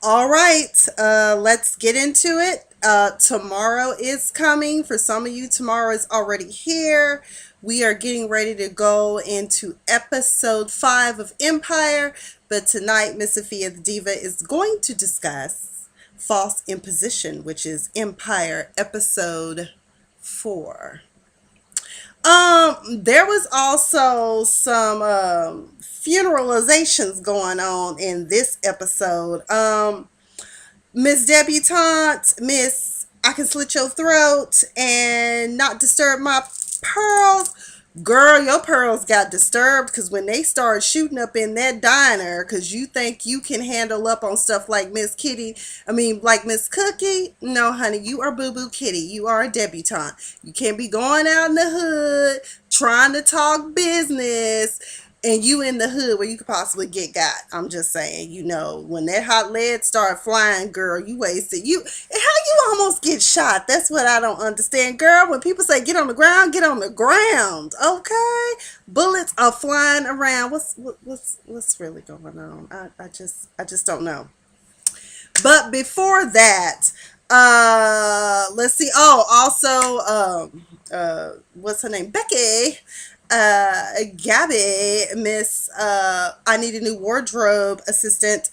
All right, let's get into it. Tomorrow is coming. For some of you, tomorrow is already here. We are getting ready to go into episode 5 of Empire. But tonight, Miss Sophia the Diva is going to discuss False Imposition, which is Empire episode 4. There was also some funeralizations going on in this episode. Miss Debutante, Miss I Can Slit Your Throat and Not Disturb My Pearls. Girl, your pearls got disturbed because when they started shooting up in that diner, because you think you can handle up on stuff like Miss Kitty, like Miss Cookie. No, honey, you are Boo Boo Kitty. You are a debutante. You can't be going out in the hood trying to talk business and you in the hood where you could possibly get got. I'm just saying, when that hot lead start flying, girl, you wasted. How you almost get shot? That's what I don't understand, girl. When people say get on the ground, get on the ground, okay? Bullets are flying around. What's really going on? I just don't know. But before that, let's see. Oh, also, what's her name? Becky, Gabby, Miss, I need a new wardrobe assistant,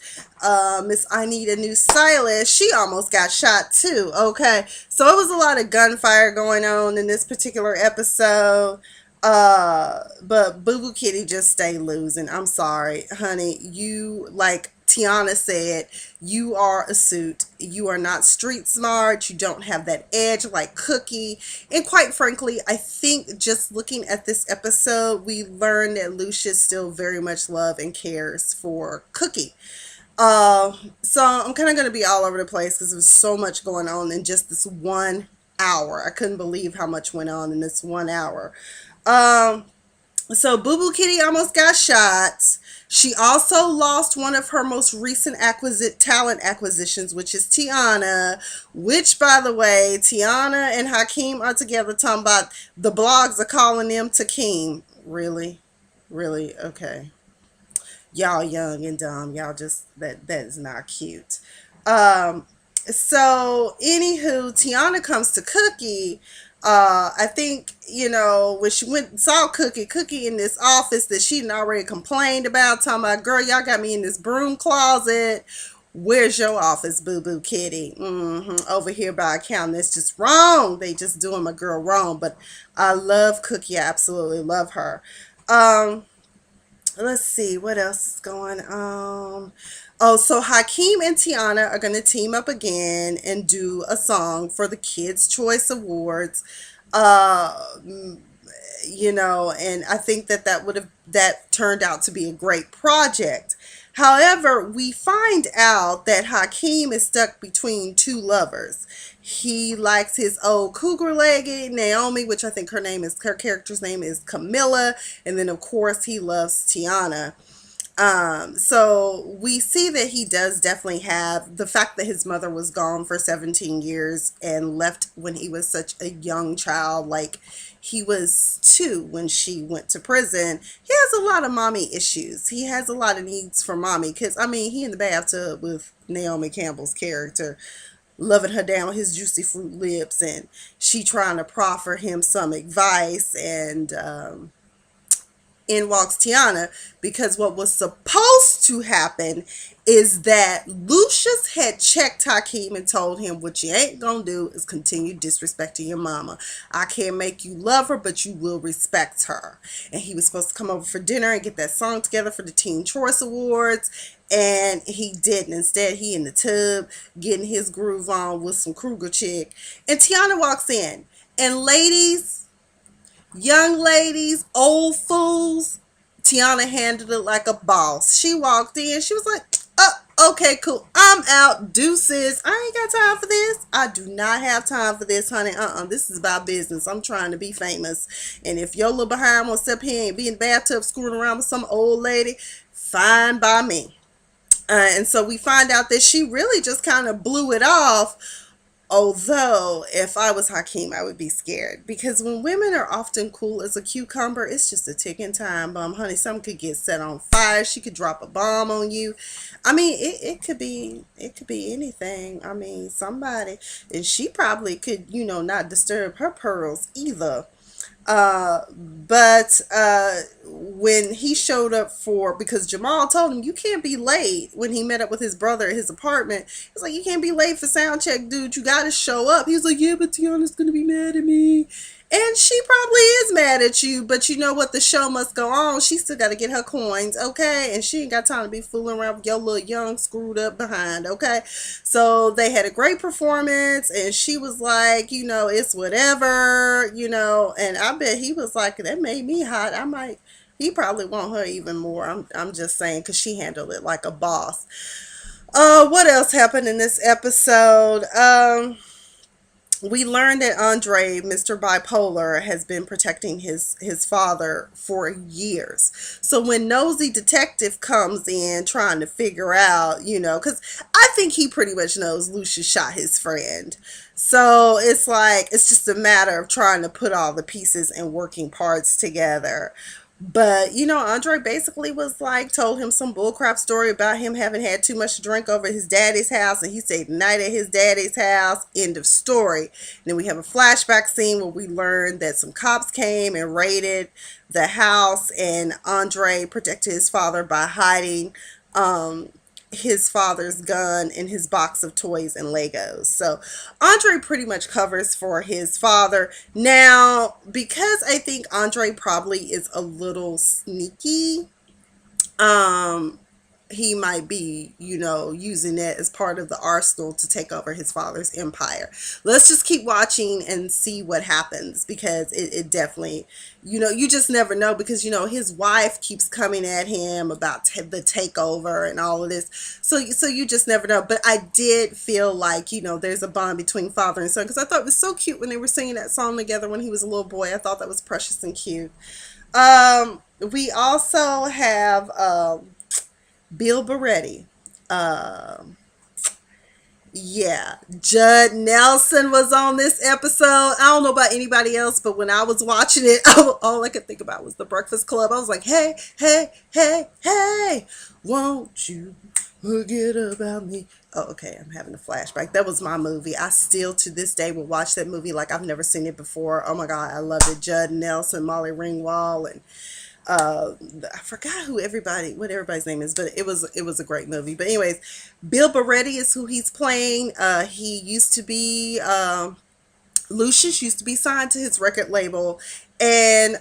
Miss, I need a new stylist. She almost got shot too. Okay. So it was a lot of gunfire going on in this particular episode. But Boo Boo Kitty just stay losing. I'm sorry, honey. You, like Tiana said, you are a suit. You are not street smart. You don't have that edge like Cookie. And quite frankly, I think just looking at this episode, we learned that Lucius still very much loves and cares for Cookie. So I'm kind of going to be all over the place because there's so much going on in just this 1 hour. I couldn't believe how much went on in this 1 hour. Um, so Boo Boo Kitty almost got shot. She also lost one of her most recent talent acquisitions, which is Tiana. Which, by the way, Tiana and Hakeem are together talking about the blogs are calling them Takeem. Really? Really? Okay. Y'all young and dumb. Y'all just, that is not cute. Um, so anywho, Tiana comes to Cookie. I think, when she went and saw Cookie in this office that she'd already complained about, talking about, girl, y'all got me in this broom closet. Where's your office, Boo Boo Kitty? Over here by account. That's just wrong. They just doing my girl wrong. But I love Cookie. I absolutely love her. Um, let's see what else is going on. Oh, so Hakeem and Tiana are going to team up again and do a song for the Kids Choice Awards. Uh, and I think that turned out to be a great project. However, we find out that Hakeem is stuck between two lovers. He likes his old cougar-legged Naomi, which I think her character's name is Camilla, and then of course he loves Tiana. So we see that he does definitely have the fact that his mother was gone for 17 years and left when he was such a young child, like he was 2 when she went to prison. He has a lot of mommy issues. He has a lot of needs for mommy because, he in the bathtub with Naomi Campbell's character, loving her down with his juicy fruit lips, and she trying to proffer him some advice, and in walks Tiana, because what was supposed to happen is that Lucius had checked Hakeem and told him, what you ain't gonna do is continue disrespecting your mama. I can't make you love her, but you will respect her. And he was supposed to come over for dinner and get that song together for the Teen Choice Awards, and he didn't. Instead, he in the tub getting his groove on with some Kruger chick, and Tiana walks in, and ladies, young ladies, old fools, Tiana handled it like a boss. She walked in. She was like, oh, okay, cool. I'm out. Deuces. I ain't got time for this. I do not have time for this, honey. This is about business. I'm trying to be famous. And if your little behind wants to step here and be in the bathtub screwing around with some old lady, fine by me. And so we find out that she really just kind of blew it off Although, if I was Hakeem, I would be scared because when women are often cool as a cucumber, it's just a ticking time bomb, honey. Something could get set on fire. She could drop a bomb on you. I mean, it could be anything. I mean, somebody, and she probably could, not disturb her pearls either. But when he showed up because Jamal told him you can't be late when he met up with his brother at his apartment. He's like, you can't be late for sound check, dude. You got to show up. He was like, yeah, but Tiana's gonna be mad at me. And she probably is mad at you, but you know what? The show must go on. She still got to get her coins, okay? And she ain't got time to be fooling around with your little young, screwed up behind, okay? So they had a great performance, and she was like, it's whatever, and I bet he was like, that made me hot. He probably want her even more. I'm just saying, because she handled it like a boss. What else happened in this episode? We learned that Andre, Mr. Bipolar, has been protecting his father for years. So when Nosy Detective comes in trying to figure out, because I think he pretty much knows Lucius shot his friend. So it's like, it's just a matter of trying to put all the pieces and working parts together. But, Andre basically was like, told him some bullcrap story about him having had too much to drink over his daddy's house. And he stayed the night at his daddy's house. End of story. And then we have a flashback scene where we learned that some cops came and raided the house. And Andre protected his father by hiding his father's gun in his box of toys and Legos. So Andre pretty much covers for his father. Now, because I think Andre probably is a little sneaky, he might be, using it as part of the arsenal to take over his father's empire. Let's just keep watching and see what happens, because it definitely, you just never know, because, his wife keeps coming at him about the takeover and all of this. So you just never know. But I did feel like, there's a bond between father and son, because I thought it was so cute when they were singing that song together when he was a little boy. I thought that was precious and cute. We also have, Bill Barretti. Yeah, Judd Nelson was on this episode. I don't know about anybody else, but when I was watching it, all I could think about was The Breakfast Club. I was like, hey, hey, hey, hey, won't you forget about me? Oh, okay, I'm having a flashback. That was my movie. I still, to this day, will watch that movie like I've never seen it before. Oh my God, I loved it. Judd Nelson, Molly Ringwald, and I forgot what everybody's name is, but it was a great movie. But anyways, Bill Barretti is who he's playing. He used to be Lucius used to be signed to his record label, and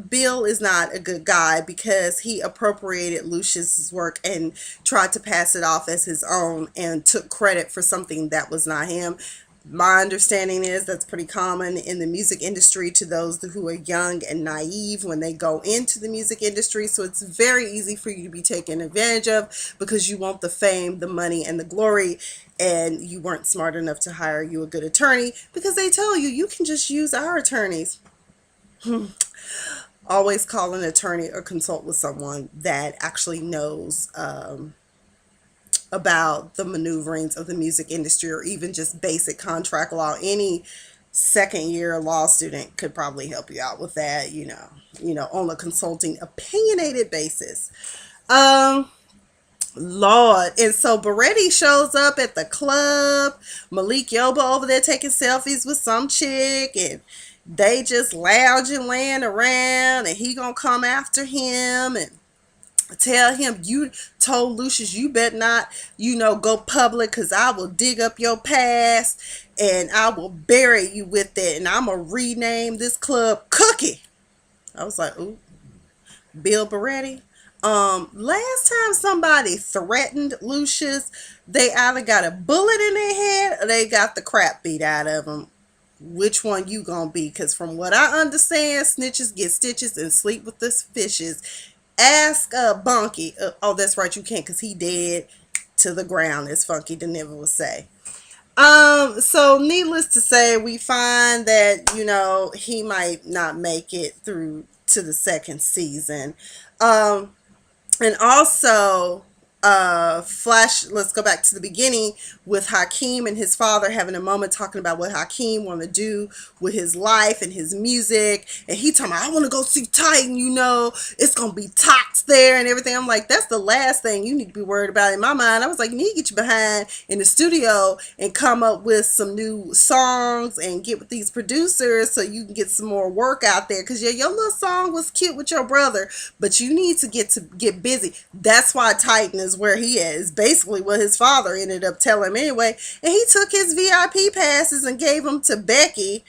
Bill is not a good guy because he appropriated Lucius's work and tried to pass it off as his own and took credit for something that was not him. My understanding is that's pretty common in the music industry to those who are young and naive when they go into the music industry. So it's very easy for you to be taken advantage of because you want the fame, the money, and the glory, and you weren't smart enough to hire you a good attorney because they tell you you can just use our attorneys. Always call an attorney or consult with someone that actually knows about the maneuverings of the music industry, or even just basic contract law. Any second year law student could probably help you out with that, on a consulting opinionated basis. Lord. And so Baretti shows up at the club. Malik Yoba over there taking selfies with some chick, and they just lounging, laying around, and he gonna come after him and tell him, you told Lucius you better not, go public, because I will dig up your past and I will bury you with it, and I'm going to rename this club Cookie. I was like, ooh, Bill Baretti. Last time somebody threatened Lucius, they either got a bullet in their head or they got the crap beat out of them. Which one you gonna be? Because from what I understand, snitches get stitches and sleep with the fishes. Ask Bunky. Oh, that's right, you can't, because he dead to the ground, as Funky DeNiva would say. So needless to say, we find that, he might not make it through to the second season. And also, flash, let's go back to the beginning with Hakeem and his father having a moment talking about what Hakeem want to do with his life and his music, and he talking about, I want to go see Titan, it's gonna be Tots there and everything. I'm like, that's the last thing you need to be worried about. In my mind, I was like, you need to get your behind in the studio and come up with some new songs and get with these producers so you can get some more work out there, because your little song was cute with your brother, but you need to get busy. That's why Titan is where he is, basically what his father ended up telling him anyway. And he took his VIP passes and gave them to Becky,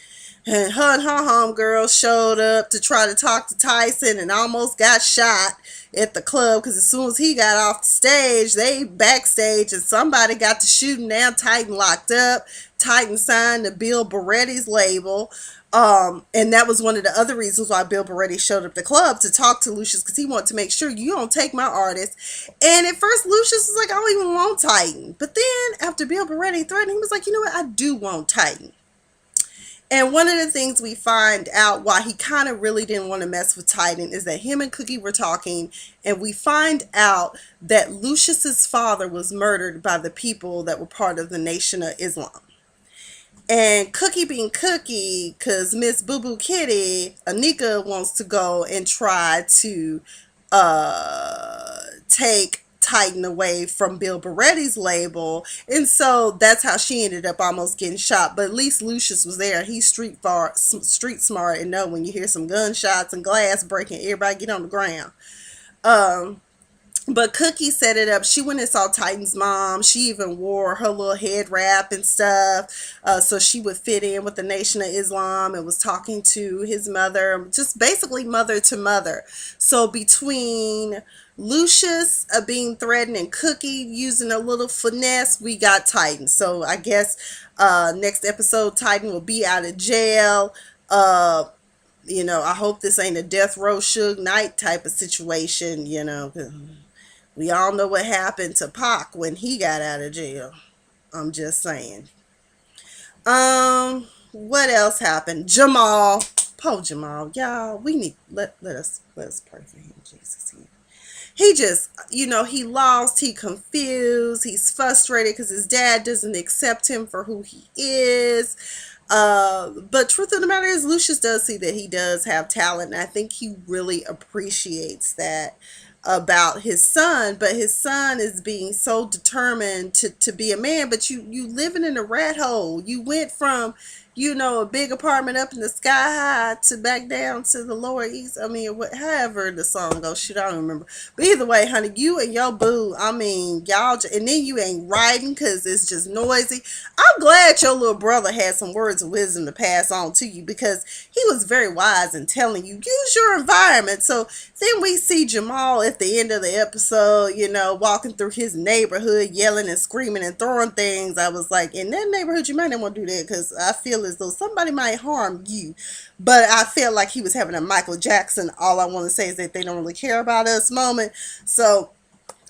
and her homegirl showed up to try to talk to Tyson and almost got shot at the club, because as soon as he got off the stage, they backstage and somebody got to shooting down. Titan locked up. Titan signed to Bill Barretti's label. And that was one of the other reasons why Bill Barretti showed up at the club to talk to Lucius, because he wanted to make sure you don't take my artist. And at first Lucius was like, I don't even want Titan. But then after Bill Barretti threatened, he was like, you know what, I do want Titan. And one of the things we find out why he kind of really didn't want to mess with Titan is that him and Cookie were talking, and we find out that Lucius's father was murdered by the people that were part of the Nation of Islam. And Cookie being Cookie, because Miss Boo Boo Kitty, Anika, wants to go and try to take Titan away from Bill Barretti's label. And so that's how she ended up almost getting shot. But at least Lucius was there. He's street smart and know when you hear some gunshots and glass breaking, everybody get on the ground. But Cookie set it up. She went and saw Titan's mom. She even wore her little head wrap and stuff, so she would fit in with the Nation of Islam, and was talking to his mother, just basically mother to mother. So between Lucius being threatened and Cookie using a little finesse, we got Titan. So I guess next episode, Titan will be out of jail. I hope this ain't a death row Suge Knight type of situation, we all know what happened to Pac when he got out of jail. I'm just saying. What else happened? Jamal. Poor Jamal. Y'all, we need let us pray for him, Jesus. He just, he lost, he confused, he's frustrated because his dad doesn't accept him for who he is. But truth of the matter is, Lucius does see that he does have talent, and I think he really appreciates that about his son. But his son is being so determined to be a man, but you living in a rat hole. You went from a big apartment up in the sky high to back down to the lower east. I mean, however the song goes, shit, I don't remember. But either way, honey, you and your boo, I mean, y'all, and then you ain't writing because it's just noisy. I'm glad your little brother had some words of wisdom to pass on to you, because he was very wise in telling you, use your environment. So then we see Jamal at the end of the episode, walking through his neighborhood, yelling and screaming and throwing things. I was like, in that neighborhood, you might not want to do that, because I feel as though somebody might harm you. But I felt like he was having a Michael Jackson, all I want to say is that they don't really care about us moment. So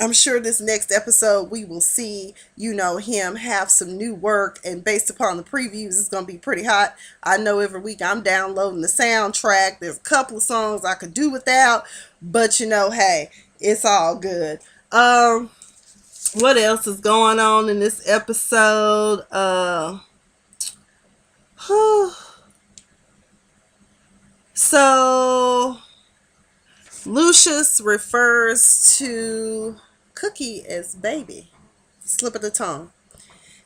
I'm sure this next episode we will see, him have some new work, and based upon the previews, it's going to be pretty hot. I know every week I'm downloading the soundtrack. There's a couple of songs I could do without, but hey, it's all good. What else is going on in this episode? So Lucius refers to Cookie as baby. Slip of the tongue.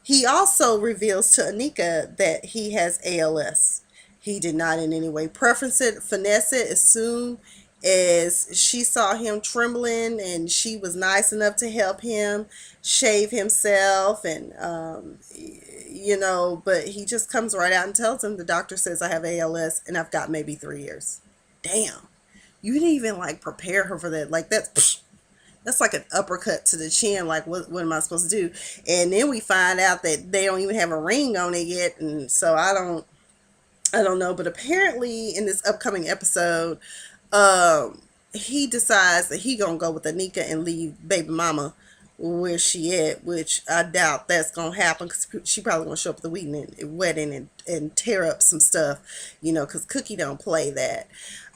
He also reveals to Anika that he has ALS. He did not in any way preference it, finesse it. As soon as she saw him trembling, and she was nice enough to help him shave himself, and but he just comes right out and tells him, the doctor says I have ALS and I've got maybe 3 years. Damn, you didn't even prepare her for that. That's like an uppercut to the chin. Like, what am I supposed to do? And then we find out that they don't even have a ring on it yet, and so I don't know. But apparently in this upcoming episode, he decides that he gonna go with Anika and leave baby mama where she at, which I doubt that's gonna happen, because she probably gonna show up at the wedding and tear up some stuff, because Cookie don't play that.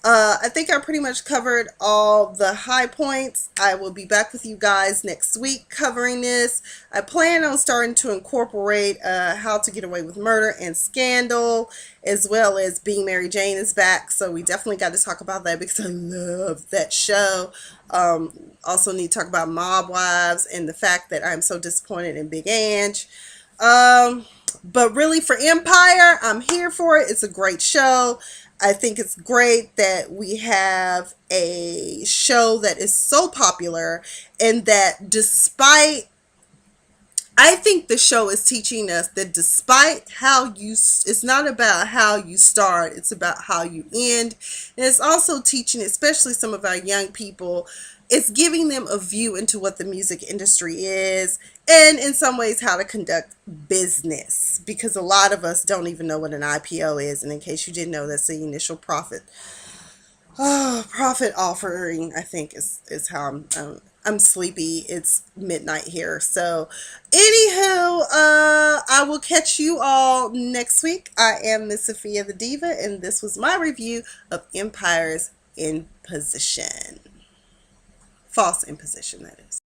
I think I pretty much covered all the high points. I will be back with you guys next week covering this. I plan on starting to incorporate How to Get Away with Murder and Scandal, as well as Being Mary Jane is back. So we definitely got to talk about that because I love that show. Also need to talk about Mob Wives and the fact that I'm so disappointed in Big Ange. But really, for Empire, I'm here for it. It's a great show. I think it's great that we have a show that is so popular, and that despite, I think the show is teaching us that despite how you, it's not about how you start, it's about how you end. And it's also teaching, especially some of our young people, it's giving them a view into what the music industry is, and in some ways how to conduct business, because a lot of us don't even know what an IPO is. And in case you didn't know, that's the initial profit offering, I think is how I'm sleepy. It's midnight here. So anywho, I will catch you all next week. I am Miss Sophia the Diva, and this was my review of Empire's Imposition. False Imposition, that is.